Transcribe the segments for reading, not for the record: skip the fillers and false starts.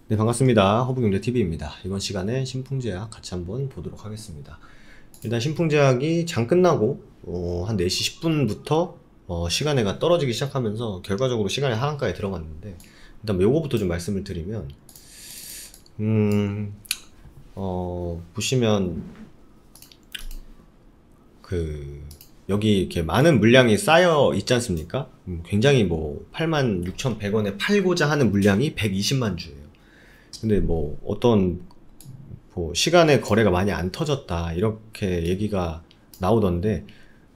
네, 반갑습니다. 허브경제TV입니다. 이번 시간에 신풍제약 같이 한번 보도록 하겠습니다. 일단 신풍제약이 장 끝나고 한 4시 10분부터 시간에가 떨어지기 시작하면서 결과적으로 시간이 하한가에 들어갔는데, 일단 요거부터 좀 말씀을 드리면 보시면 여기 이렇게 많은 물량이 쌓여 있지 않습니까? 굉장히 86,100원에 팔고자 하는 물량이 120만 주예요. 근데 어떤 시간에 거래가 많이 안 터졌다 이렇게 얘기가 나오던데,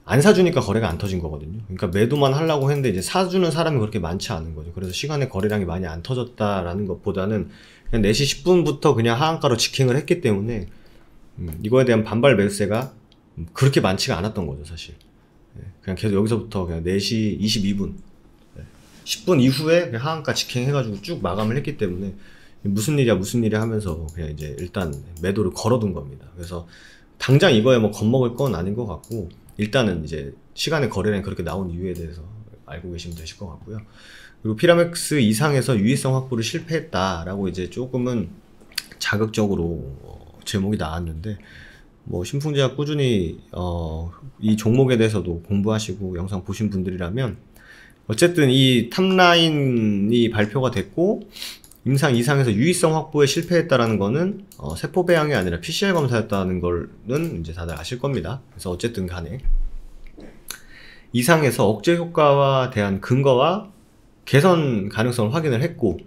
안 사주니까 거래가 안 터진 거거든요. 그러니까 매도만 하려고 했는데 이제 사주는 사람이 그렇게 많지 않은 거죠. 그래서 시간에 거래량이 많이 안 터졌다라는 것보다는 그냥 4시 10분부터 그냥 하한가로 직행을 했기 때문에 이거에 대한 반발 매수세가 그렇게 많지가 않았던 거죠, 사실. 그냥 계속 여기서부터 그냥 4시 22분 10분 이후에 그냥 하한가 직행해가지고 쭉 마감을 했기 때문에 무슨 일이야 하면서 그냥 이제 일단 매도를 걸어둔 겁니다. 그래서 당장 이거에 겁먹을 건 아닌 것 같고, 일단은 이제 시간의 거래량이 그렇게 나온 이유에 대해서 알고 계시면 되실 것 같고요. 그리고 피라맥스 이상에서 유의성 확보를 실패했다라고 이제 조금은 자극적으로 제목이 나왔는데, 신풍제약 꾸준히 이 종목에 대해서도 공부하시고 영상 보신 분들이라면 어쨌든 이 탑라인이 발표가 됐고 임상 이상에서 유의성 확보에 실패했다라는 거는 세포 배양이 아니라 PCR 검사였다는 거는 이제 다들 아실 겁니다. 그래서 어쨌든 간에 이상에서 억제 효과와 대한 근거와 개선 가능성을 확인을 했고,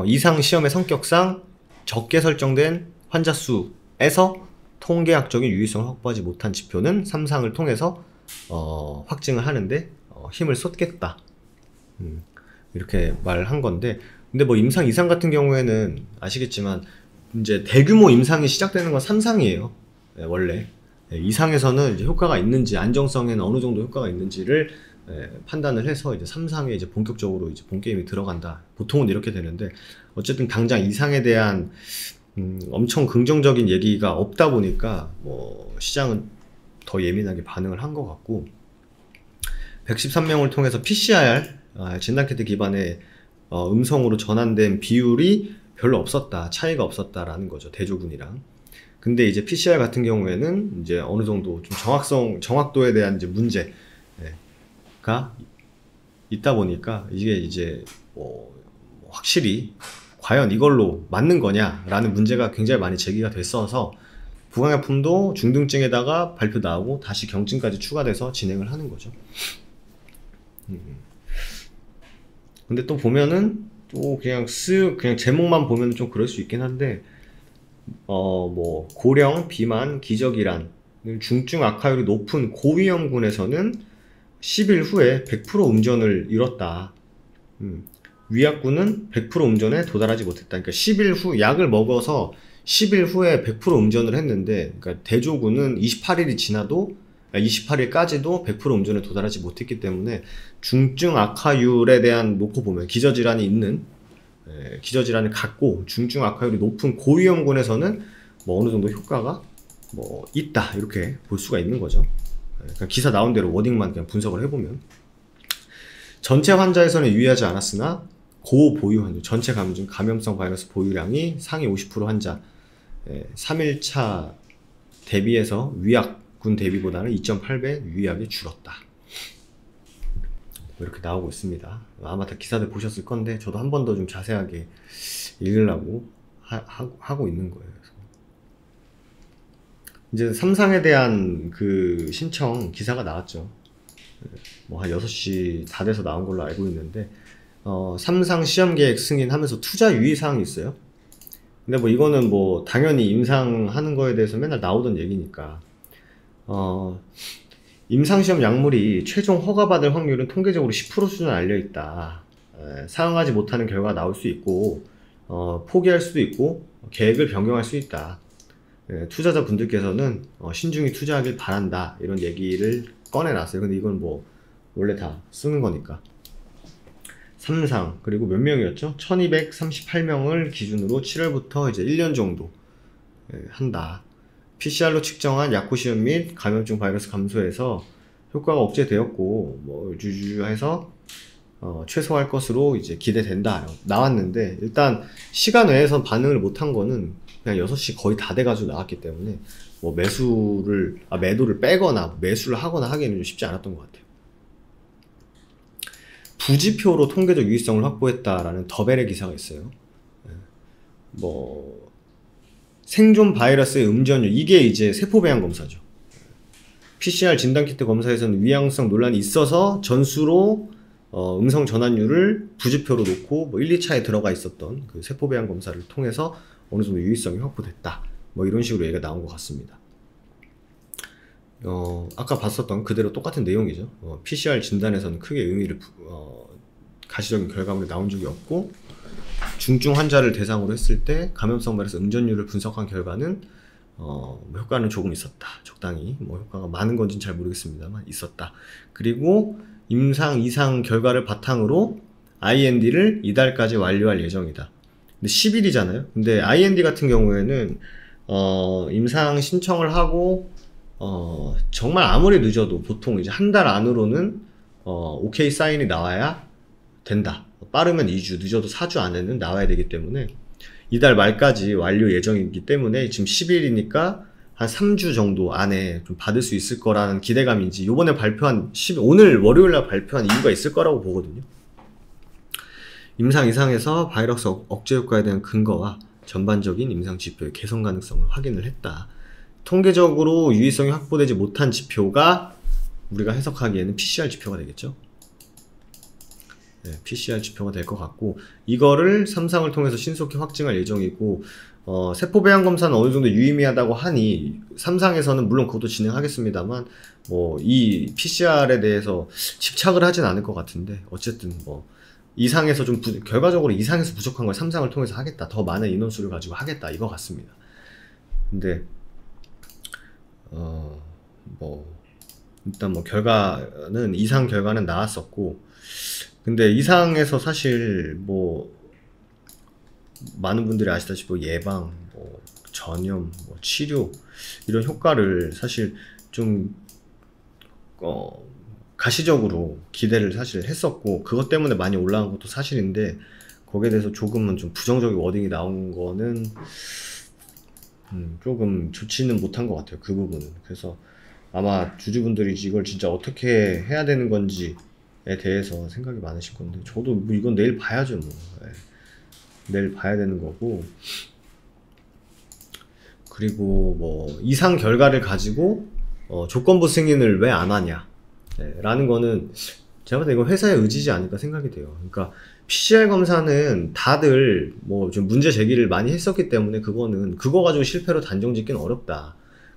이상 시험의 성격상 적게 설정된 환자 수에서 통계학적인 유의성을 확보하지 못한 지표는 3상을 통해서 확증을 하는데 힘을 쏟겠다, 이렇게 말한 건데, 근데 임상 이상 같은 경우에는 아시겠지만 이제 대규모 임상이 시작되는 건 3상이에요. 원래 이상에서는 이제 효과가 있는지, 안정성에는 어느 정도 효과가 있는지를 판단을 해서 이제 3상에 이제 본격적으로 이제 본 게임이 들어간다. 보통은 이렇게 되는데, 어쨌든 당장 이상에 대한 엄청 긍정적인 얘기가 없다 보니까 시장은 더 예민하게 반응을 한 것 같고, 113명을 통해서 PCR 진단키트 기반의 음성으로 전환된 비율이 별로 없었다, 차이가 없었다라는 거죠, 대조군이랑. 근데 이제 PCR 같은 경우에는 이제 어느 정도 좀 정확도에 대한 이제 문제가 있다 보니까 이게 이제 확실히 과연 이걸로 맞는 거냐라는 문제가 굉장히 많이 제기가 됐어서 부강약품도 중등증에다가 발표 나오고 다시 경증까지 추가돼서 진행을 하는 거죠. 근데 또 보면은 또 그냥 제목만 보면 좀 그럴 수 있긴 한데, 고령, 비만, 기저질환, 중증 악화율이 높은 고위험군에서는 10일 후에 100% 음전을 이뤘다. 위약군은 100% 음전에 도달하지 못했다. 그러니까 10일 후 약을 먹어서 10일 후에 100% 음전을 했는데, 그러니까 대조군은 28일이 지나도 28일까지도 100% 음전에 도달하지 못했기 때문에 중증 악화율에 대한 놓고 보면 기저질환이 있는, 기저질환을 갖고 중증 악화율이 높은 고위험군에서는 어느 정도 효과가 있다, 이렇게 볼 수가 있는 거죠. 그러니까 기사 나온 대로 워딩만 그냥 분석을 해보면, 전체 환자에서는 유의하지 않았으나 고보유 환자, 전체 감염성 바이러스 보유량이 상위 50% 환자 3일차 대비해서 위약군 대비보다는 2.8배 유의하게 줄었다, 이렇게 나오고 있습니다. 아마 다 기사들 보셨을 건데 저도 한 번 더 좀 자세하게 읽으려고 하고 있는 거예요. 이제 3상에 대한 그 신청 기사가 나왔죠. 한 6시 다 돼서 나온 걸로 알고 있는데, 3상 시험계획 승인하면서 투자 유의사항이 있어요. 근데 이거는 당연히 임상하는 거에 대해서 맨날 나오던 얘기니까, 임상시험 약물이 최종 허가받을 확률은 통계적으로 10% 수준 알려있다. 사용하지 못하는 결과가 나올 수 있고, 포기할 수도 있고, 계획을 변경할 수 있다. 투자자 분들께서는 신중히 투자하길 바란다, 이런 얘기를 꺼내놨어요. 근데 이건 원래 다 쓰는 거니까. 3상, 그리고 몇 명이었죠? 1238명을 기준으로 7월부터 이제 1년 정도 한다. PCR로 측정한 약후 시험 및 감염증 바이러스 감소에서 효과가 억제되었고, 주주해서 최소화할 것으로 이제 기대된다 나왔는데, 일단 시간 외에선 반응을 못한 거는 그냥 6시 거의 다 돼가지고 나왔기 때문에 뭐 매도를 빼거나 매수를 하거나 하기에는 좀 쉽지 않았던 것 같아요. 부지표로 통계적 유의성을 확보했다라는 더벨의 기사가 있어요. 뭐 생존 바이러스의 음전율, 이게 이제 세포 배양 검사죠. PCR 진단키트 검사에서는 위양성 논란이 있어서 전수로 음성 전환율을 부지표로 놓고 뭐 1, 2차에 들어가 있었던 그 세포 배양 검사를 통해서 어느 정도 유의성이 확보됐다. 뭐 이런 식으로 얘기가 나온 것 같습니다. 아까 봤었던 그대로 똑같은 내용이죠. PCR 진단에서는 크게 의미를 가시적인 결과물이 나온 적이 없고, 중증 환자를 대상으로 했을 때 감염성 바이러스 음전율을 분석한 결과는 효과는 조금 있었다. 적당히, 뭐 효과가 많은 건지는 잘 모르겠습니다만 있었다. 그리고 임상 이상 결과를 바탕으로 IND를 이달까지 완료할 예정이다. 근데 10일이잖아요. 근데 IND 같은 경우에는 임상 신청을 하고 정말 아무리 늦어도 보통 이제 한 달 안으로는 오케이 사인이 나와야 된다. 빠르면 2주, 늦어도 4주 안에는 나와야 되기 때문에 이달 말까지 완료 예정이기 때문에 지금 10일이니까 한 3주 정도 안에 좀 받을 수 있을 거라는 기대감인지, 요번에 발표한 오늘 월요일날 발표한 이유가 있을 거라고 보거든요. 임상 이상에서 바이러스 억제 효과에 대한 근거와 전반적인 임상 지표의 개선 가능성을 확인을 했다. 통계적으로 유의성이 확보되지 못한 지표가 우리가 해석하기에는 PCR 지표가 되겠죠. 네, PCR 지표가 될 것 같고, 이거를 3상을 통해서 신속히 확증할 예정이고, 세포 배양 검사는 어느 정도 유의미하다고 하니 3상에서는 물론 그것도 진행하겠습니다만 이 PCR에 대해서 집착을 하진 않을 것 같은데, 어쨌든 뭐 2상에서 좀 결과적으로 2상에서 부족한 걸 3상을 통해서 하겠다, 더 많은 인원수를 가지고 하겠다, 이거 같습니다. 근데 일단 뭐 결과는 2상 결과는 나왔었고, 근데 2상에서 사실 뭐 많은 분들이 아시다시피 예방, 전염, 치료 이런 효과를 사실 좀 가시적으로 기대를 사실 했었고, 그것 때문에 많이 올라간 것도 사실인데, 거기에 대해서 조금은 좀 부정적인 워딩이 나온 거는 조금 좋지는 못한 것 같아요, 그 부분은. 그래서 아마 주주분들이 이걸 진짜 어떻게 해야 되는 건지에 대해서 생각이 많으실 건데, 저도 뭐 이건 내일 봐야죠, 뭐. 네. 내일 봐야 되는 거고, 그리고 뭐 이상 결과를 가지고 조건부 승인을 왜 안 하냐, 네, 라는 거는 제가 봤을 때 이건 회사의 의지지 않을까 생각이 돼요. 그러니까 PCR 검사는 다들 뭐 좀 문제 제기를 많이 했었기 때문에 그거 가지고 실패로 단정 짓기는 어렵다.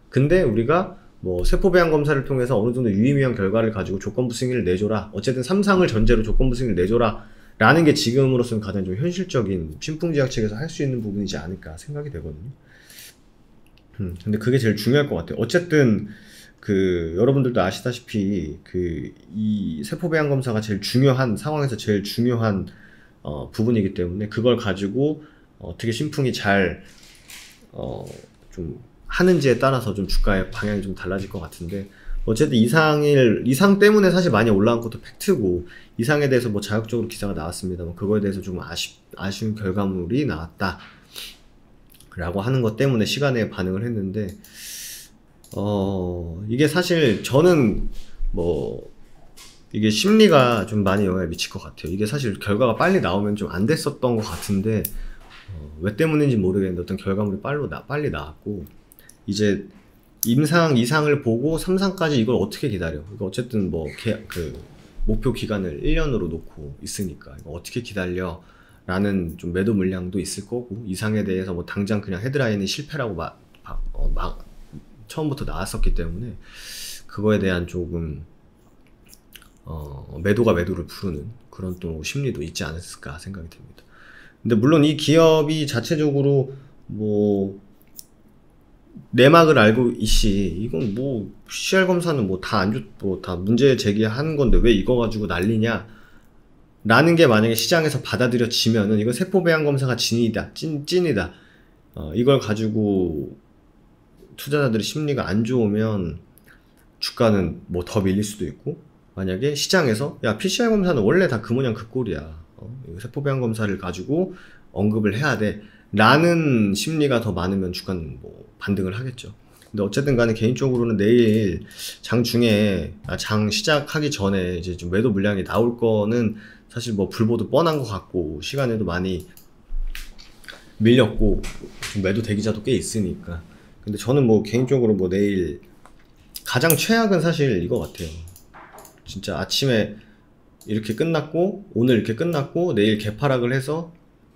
근데 우리가 뭐 세포 배양 검사를 통해서 어느 정도 유의미한 결과를 가지고 조건부 승인을 내줘라, 어쨌든 3상을 전제로 조건부 승인을 내줘라 라는 게 지금으로서는 가장 좀 현실적인 신풍지학 측에서 할 수 있는 부분이지 않을까 생각이 되거든요. 근데 그게 제일 중요할 것 같아요. 어쨌든 여러분들도 아시다시피 이 세포 배양 검사가 제일 중요한 상황에서 제일 중요한 부분이기 때문에, 그걸 가지고 어떻게 신풍이 잘 좀 하는지에 따라서 좀 주가의 방향이 좀 달라질 것 같은데, 어쨌든 이상 때문에 사실 많이 올라간 것도 팩트고, 이상에 대해서 뭐 자극적으로 기사가 나왔습니다만 그거에 대해서 좀 아쉬운 결과물이 나왔다 라고 하는 것 때문에 시간에 반응을 했는데, 이게 사실 저는 이게 심리가 좀 많이 영향을 미칠 것 같아요. 이게 사실 결과가 빨리 나오면 좀 안 됐었던 것 같은데, 왜 때문인지 모르겠는데 어떤 결과물이 빨리 나왔고, 이제 임상 이상을 보고 3상까지 이걸 어떻게 기다려? 이거 어쨌든 목표 기간을 1년으로 놓고 있으니까 이거 어떻게 기다려? 라는 좀 매도 물량도 있을 거고, 이상에 대해서 뭐 당장 그냥 헤드라인이 실패라고 처음부터 나왔었기 때문에 그거에 대한 조금 매도가 매도를 부르는 그런 또 심리도 있지 않았을까 생각이 듭니다. 근데 물론 이 기업이 자체적으로 뭐 내막을 알고 있이 이건 뭐 PCR 검사는 뭐 다 다 문제 제기하는 건데 왜 이거 가지고 난리냐 라는 게 만약에 시장에서 받아들여지면은 이거 세포 배양 검사가 찐이다. 이걸 가지고 투자자들의 심리가 안 좋으면 주가는 뭐 더 밀릴 수도 있고, 만약에 시장에서 야 PCR 검사는 원래 다 그 모양 그 꼴이야, 이거 세포배양 검사를 가지고 언급을 해야 돼 라는 심리가 더 많으면 주가는 뭐 반등을 하겠죠. 근데 어쨌든 간에 개인적으로는 내일 장 중에 장 시작하기 전에 이제 좀 매도 물량이 나올 거는 사실 뭐 불보도 뻔한 것 같고 시간에도 많이 밀렸고 좀 매도 대기자도 꽤 있으니까. 근데 저는 뭐 개인적으로 뭐 내일 가장 최악은 사실 이거 같아요. 진짜 아침에 이렇게 끝났고 오늘 이렇게 끝났고 내일 개파락을 해서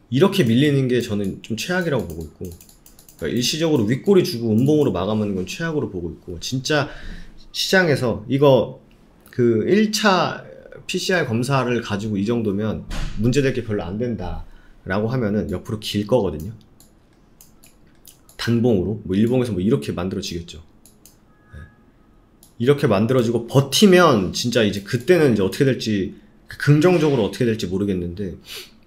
이렇게 밀리는 게 저는 좀 최악이라고 보고 있고, 그러니까 일시적으로 윗꼬리 주고 음봉으로 마감하는 건 최악으로 보고 있고, 진짜 시장에서 이거 그 1차 PCR 검사를 가지고 이 정도면 문제될 게 별로 안 된다 라고 하면은 옆으로 길 거거든요. 단봉으로 뭐 일봉에서 뭐 이렇게 만들어지겠죠. 이렇게 만들어지고 버티면 진짜 이제 그때는 이제 어떻게 될지, 긍정적으로 어떻게 될지 모르겠는데,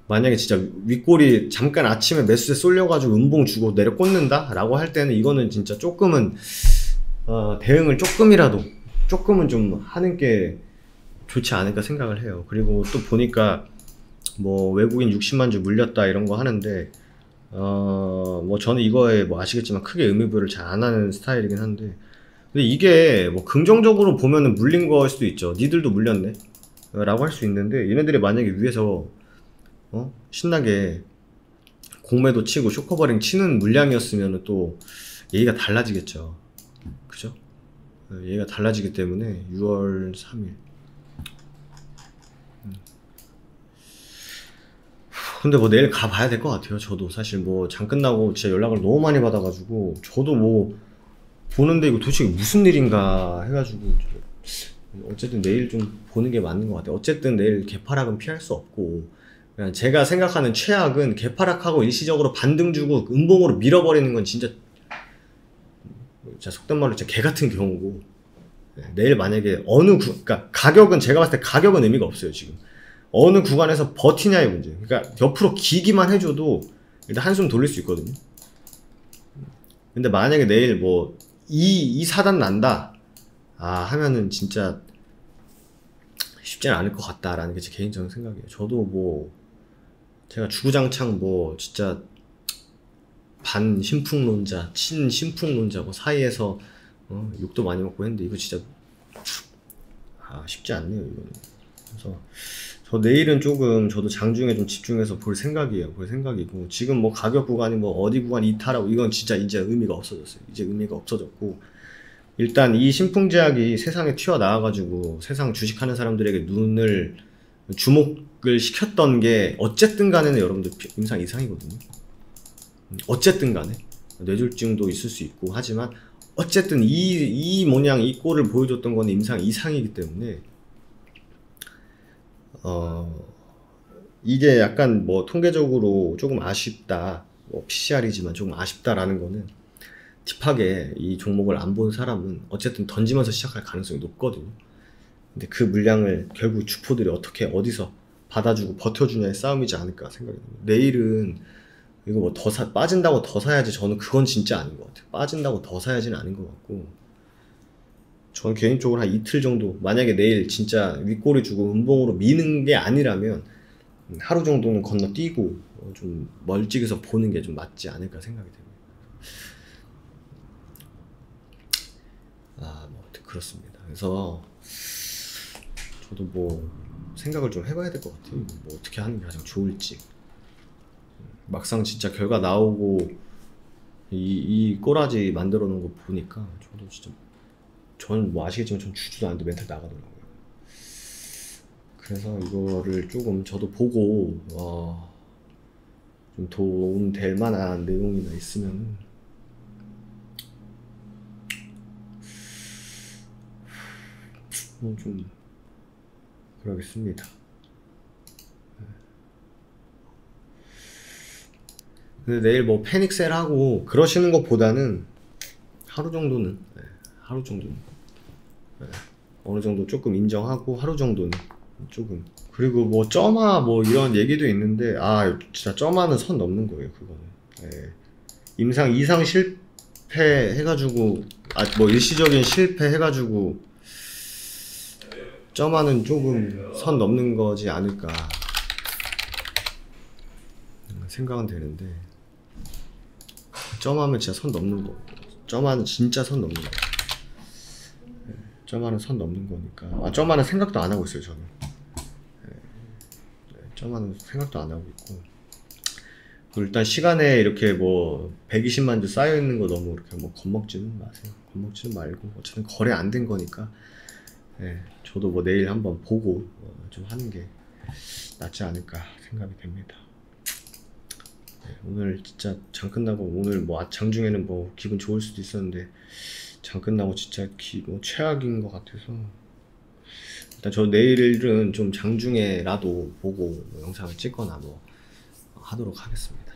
만약에 진짜 윗골이 잠깐 아침에 매수세 쏠려가지고 음봉 주고 내려 꽂는다 라고 할 때는 이거는 진짜 조금은 대응을 조금은 좀 하는 게 좋지 않을까 생각을 해요. 그리고 또 보니까 뭐 외국인 60만 주 물렸다 이런 거 하는데, 뭐 저는 이거에 뭐 아시겠지만 크게 의미부여를 잘 안 하는 스타일이긴 한데, 근데 이게 뭐 긍정적으로 보면은 물린 거일 수도 있죠. 니들도 물렸네 라고 할 수 있는데, 얘네들이 만약에 위에서 신나게 공매도 치고 쇼커버링 치는 물량이었으면 또 얘기가 달라지겠죠. 그죠? 얘기가 달라지기 때문에 6월 3일. 근데 뭐 내일 가봐야 될 것 같아요. 저도 사실 뭐 장 끝나고 진짜 연락을 너무 많이 받아가지고 저도 뭐 보는데 이거 도대체 무슨 일인가 해가지고 어쨌든 내일 좀 보는 게 맞는 것 같아요. 어쨌든 내일 개파락은 피할 수 없고, 그냥 제가 생각하는 최악은 개파락하고 일시적으로 반등 주고 음봉으로 밀어버리는 건 진짜 속된 말로 진짜 개 같은 경우고, 내일 만약에 그러니까 가격은 제가 봤을 때 가격은 의미가 없어요. 지금 어느 구간에서 버티냐의 문제. 그러니까 옆으로 기기만 해줘도 일단 한숨 돌릴 수 있거든요. 근데 만약에 내일 뭐 이 사단 난다 하면은 진짜 쉽지는 않을 것 같다라는 게 제 개인적인 생각이에요. 저도 뭐 제가 주구장창 뭐 진짜 반 신풍론자, 친 신풍론자 뭐 사이에서 욕도 많이 먹고 했는데 이거 진짜 쉽지 않네요, 이거는. 그래서 저 내일은 조금 저도 장중에 좀 집중해서 볼 생각이고, 지금 뭐 가격 구간이 뭐 어디 구간 이탈하고 이건 진짜 이제 의미가 없어졌어요. 이제 의미가 없어졌고, 일단 이 신풍제약이 세상에 튀어나와가지고 세상 주식하는 사람들에게 눈을 주목을 시켰던 게 어쨌든 간에는 여러분들 임상 이상이거든요. 어쨌든 간에 뇌졸중도 있을 수 있고 하지만 어쨌든 이 모양 이 꼴을 보여줬던 건 임상 이상이기 때문에 이게 약간 뭐 통계적으로 조금 아쉽다, 뭐 PCR이지만 조금 아쉽다라는 거는 딥하게 이 종목을 안 본 사람은 어쨌든 던지면서 시작할 가능성이 높거든요. 근데 그 물량을 결국 주포들이 어떻게 어디서 받아주고 버텨주냐의 싸움이지 않을까 생각이 듭니다. 내일은 이거 뭐 빠진다고 더 사야지, 저는 그건 진짜 아닌 것 같아요. 빠진다고 더 사야지는 아닌 것 같고, 저는 개인적으로 한 이틀 정도, 만약에 내일 진짜 윗꼬리 주고 음봉으로 미는 게 아니라면 하루 정도는 건너뛰고 좀 멀찍이서 보는 게 좀 맞지 않을까 생각이 됩니다. 뭐 그렇습니다. 그래서 저도 뭐 생각을 좀 해봐야 될 것 같아요. 뭐 어떻게 하는 게 가장 좋을지. 막상 진짜 결과 나오고 이 꼬라지 만들어 놓은 거 보니까 저도 진짜, 전 뭐 아시겠지만 전 주지도 않는데 멘탈 나가더라고요. 그래서 이거를 조금 저도 보고 좀 도움 될 만한 내용이나 있으면 좀 그러겠습니다. 근데 내일 뭐 패닉셀 하고 그러시는 것보다는 하루 정도는 어느 정도 조금 인정하고 하루 정도는 조금, 그리고 뭐 점화 뭐 이런 얘기도 있는데 진짜 점화는 선 넘는 거예요. 그거는 임상 이상 실패 해가지고 뭐 일시적인 실패 해가지고 점화는 조금 선 넘는 거지 않을까 생각은 되는데, 점화면 진짜 선 넘는 거, 점화는 진짜 선 넘는 거, 점화는 선 넘는 거니까. 점화는 생각도 안 하고 있어요 저는. 점화는 생각도 안 하고 있고, 그리고 일단 시간에 이렇게 뭐 120만 주 쌓여 있는 거 너무 이렇게 뭐 겁먹지는 마세요. 겁먹지는 말고, 어차피 거래 안 된 거니까. 저도 뭐 내일 한번 보고 좀 하는 게 낫지 않을까 생각이 됩니다. 오늘 진짜 장 끝나고, 오늘 뭐 장중에는 뭐 기분 좋을 수도 있었는데 장 끝나고 진짜 뭐 최악인 것 같아서, 일단 저 내일은 좀 장중에라도 보고 뭐 영상을 찍거나 뭐 하도록 하겠습니다.